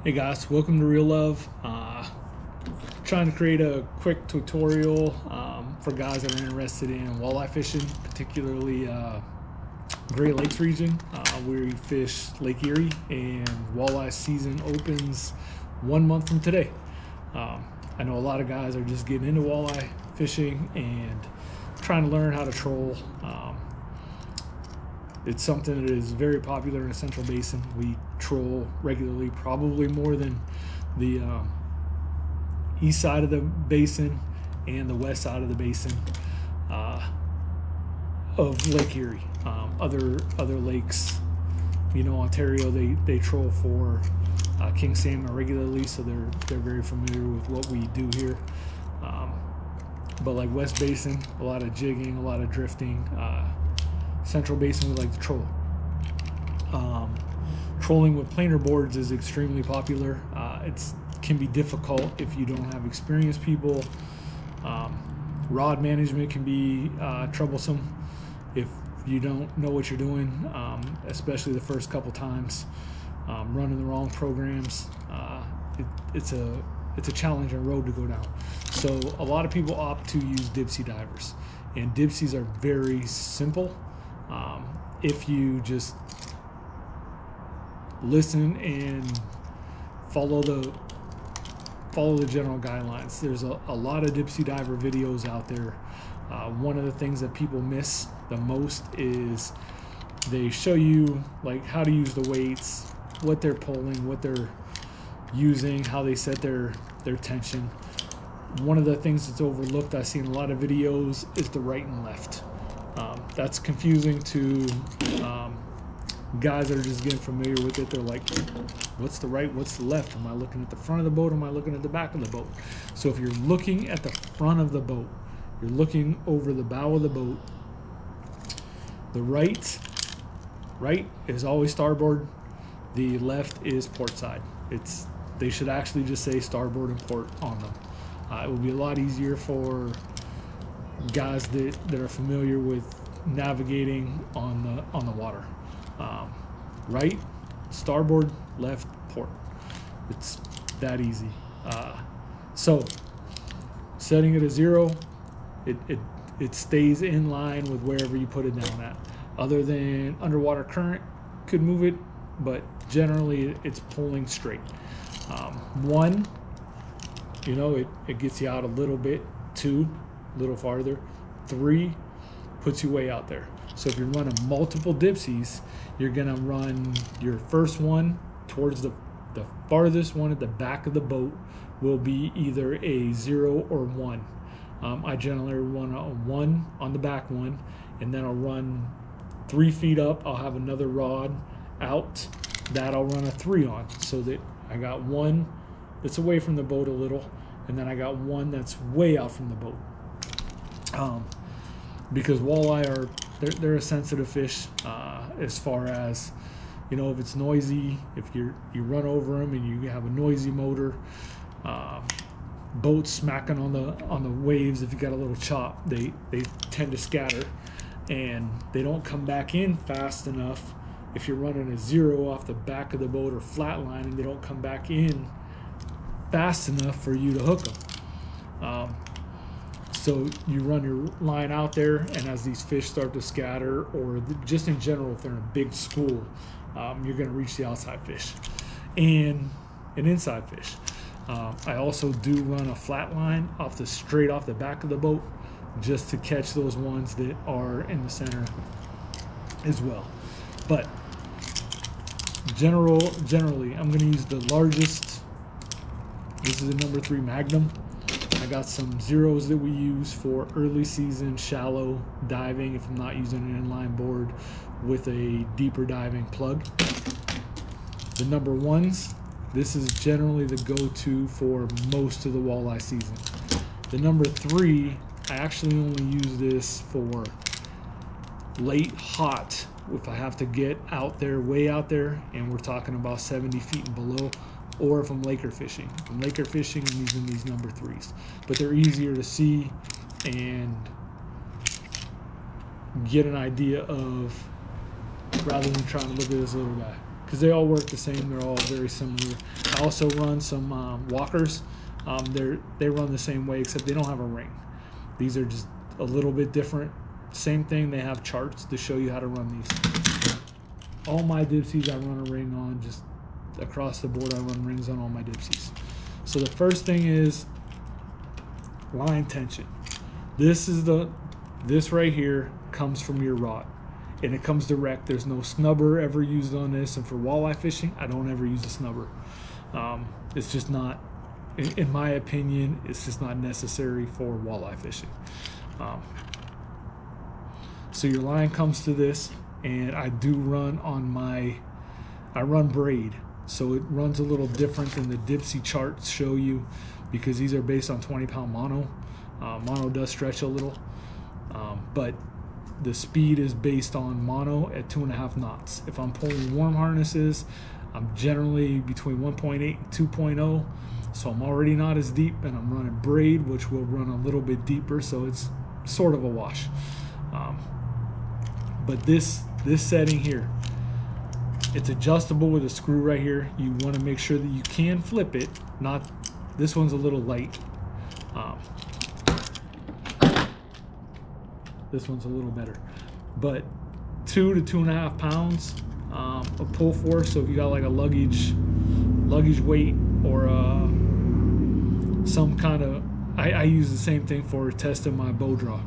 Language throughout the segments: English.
Hey guys, welcome to Real Love. Trying to create a quick tutorial for guys that are interested in walleye fishing, particularly Great Lakes region. We fish Lake Erie, and walleye season opens 1 month from today. I know a lot of guys are just getting into walleye fishing and trying to learn how to troll. It's something that is very popular in the Central Basin. We troll regularly, probably more than the east side of the basin and the west side of the basin of Lake Erie. Other lakes, Ontario, they troll for king salmon regularly, so they're very familiar with what we do here. But like West Basin, a lot of jigging, a lot of drifting. Central Basin, we like to troll. Trolling with planer boards is extremely popular. It can be difficult if you don't have experienced people. Rod management can be troublesome if you don't know what you're doing, especially the first couple times. Running the wrong programs, it's a challenging road to go down. So a lot of people opt to use Dipsy divers, and Dipsies are very simple. If you just listen and follow the general guidelines. There's a lot of Dipsy diver videos out there. One of the things that people miss the most is they show you like how to use the weights, what they're pulling, what they're using, how they set their tension. One of the things that's overlooked, I've seen a lot of videos, is the right and left. That's confusing to guys that are just getting familiar with it. They're like, what's the right, what's the left? Am I looking at the front of the boat? Am I looking at the back of the boat? So if you're looking at the front of the boat, you're looking over the bow of the boat, the right is always starboard, the left is port side. They should actually just say starboard and port on them. It will be a lot easier for guys that are familiar with navigating on the water. Right, starboard, left, port. It's that easy. So setting it at 0, it stays in line with wherever you put it down at. Other than underwater current could move it, but generally it's pulling straight. 1, it gets you out a little bit. 2, a little farther. 3, puts you way out there. So if you're running multiple Dipsies, you're gonna run your first one towards the farthest one at the back of the boat will be either a 0 or 1. I generally run a 1 on the back one, and then I'll run 3 feet up. I'll have another rod out that I'll run a 3 on, so that I got 1 that's away from the boat a little, and then I got 1 that's way out from the boat. Because walleye they're a sensitive fish, as far as, if it's noisy, if you run over them and you have a noisy motor, boats smacking on the waves, if you got a little chop, they tend to scatter, and they don't come back in fast enough. If you're running a 0 off the back of the boat or flatline, and they don't come back in fast enough for you to hook them. So you run your line out there, and as these fish start to scatter, or just in general, if they're in a big school, you're going to reach the outside fish and an inside fish. I also do run a flat line straight off the back of the boat, just to catch those ones that are in the center as well. But generally, I'm going to use the largest. This is a number 3 Magnum. I got some 0s that we use for early season shallow diving if I'm not using an inline board with a deeper diving plug. The number 1s, this is generally the go-to for most of the walleye season. The number 3, I actually only use this for late hot, if I have to get out there, way out there, and we're talking about 70 feet and below, or if I'm laker fishing. If I'm laker fishing, I'm using these number 3s. But they're easier to see and get an idea of, rather than trying to look at this little guy. because they all work the same. They're all very similar. I also run some walkers. They run the same way, except they don't have a ring. These are just a little bit different. Same thing, they have charts to show you how to run these. All my Dipsies I run a ring on, just across the board I run rings on all my Dipsies. So the first thing is line tension. This right here comes from your rod, and it comes direct. There's no snubber ever used on this, and for walleye fishing I don't ever use a snubber. It's just not, in my opinion, it's just not necessary for walleye fishing. So your line comes to this, and I do run on I run braid, so it runs a little different than the Dipsy charts show you, because these are based on 20-pound mono. Mono does stretch a little, but the speed is based on mono at 2.5 knots. If I'm pulling worm harnesses, I'm generally between 1.8 and 2.0, so I'm already not as deep, and I'm running braid, which will run a little bit deeper, so it's sort of a wash. But this setting here, it's adjustable with a screw right here. You want to make sure that you can flip it. Not, this one's a little light. This one's a little better, but 2 to 2.5 pounds of pull force. So if you got like a luggage weight or some kind of, I use the same thing for testing my bow draw.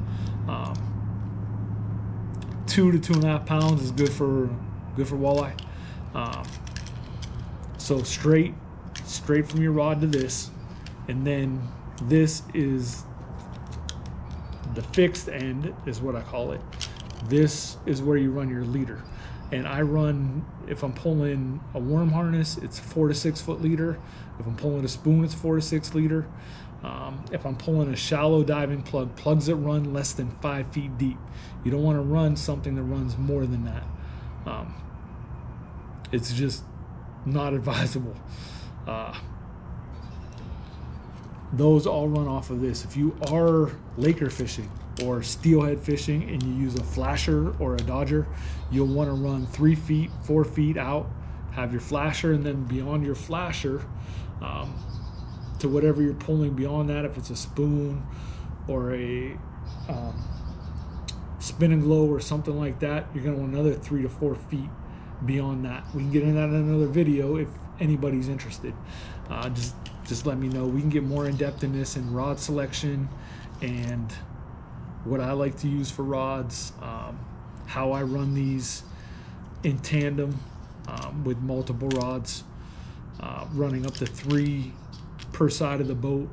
2 to 2.5 pounds is good for walleye. So straight from your rod to this, and then this is the fixed end, is what I call it. This is where you run your leader, and I run, if I'm pulling a worm harness, it's 4 to 6 foot leader. If I'm pulling a spoon, it's 4 to 6 leader. If I'm pulling a shallow diving plug, plugs that run less than 5 feet deep, you don't want to run something that runs more than that. It's just not advisable. Those all run off of this. If you are Laker fishing or steelhead fishing and you use a flasher or a dodger, you'll want to run 3 feet, 4 feet out, have your flasher, and then beyond your flasher, to whatever you're pulling beyond that, if it's a spoon or a spin and glow or something like that, you're going to want another 3 to 4 feet beyond that. We can get into that in another video if anybody's interested. Just let me know. We can get more in depth in this, in rod selection and what I like to use for rods, how I run these in tandem with multiple rods, running up to 3 per side of the boat.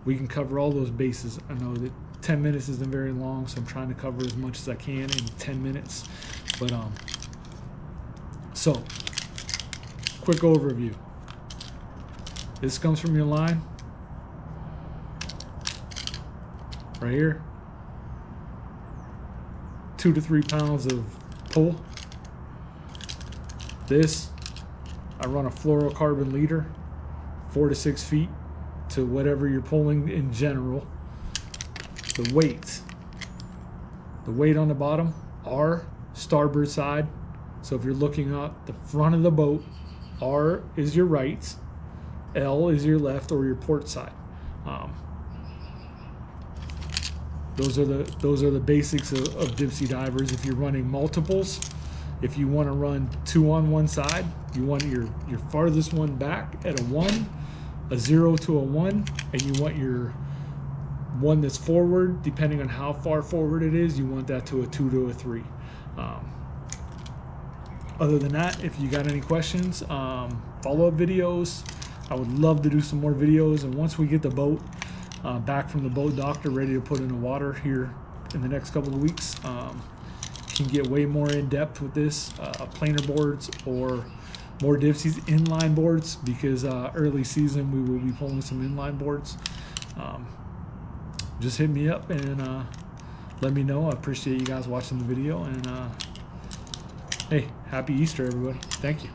We can cover all those bases. I know that 10 minutes isn't very long, so I'm trying to cover as much as I can in 10 minutes. But so quick overview. This comes from your line right here. 2 to 3 pounds of pull. This, I run a fluorocarbon leader, 4 to 6 feet to whatever you're pulling in general. The weight on the bottom are starboard side. So if you're looking at the front of the boat, R is your right, L is your left or your port side. Those are the basics of Dipsy Divers. If you're running multiples, if you want to run 2 on one side, you want your farthest one back at a 1, a 0 to a 1, and you want your one that's forward, depending on how far forward it is, you want that to a 2 to a 3. Other than that, if you got any questions, follow-up videos, I would love to do some more videos. And once we get the boat back from the boat doctor, ready to put in the water here in the next couple of weeks, can get way more in depth with this, planer boards or more Dipsy's inline boards, because early season we will be pulling some inline boards. Just hit me up and let me know. I appreciate you guys watching the video, and hey, happy Easter everybody. Thank you.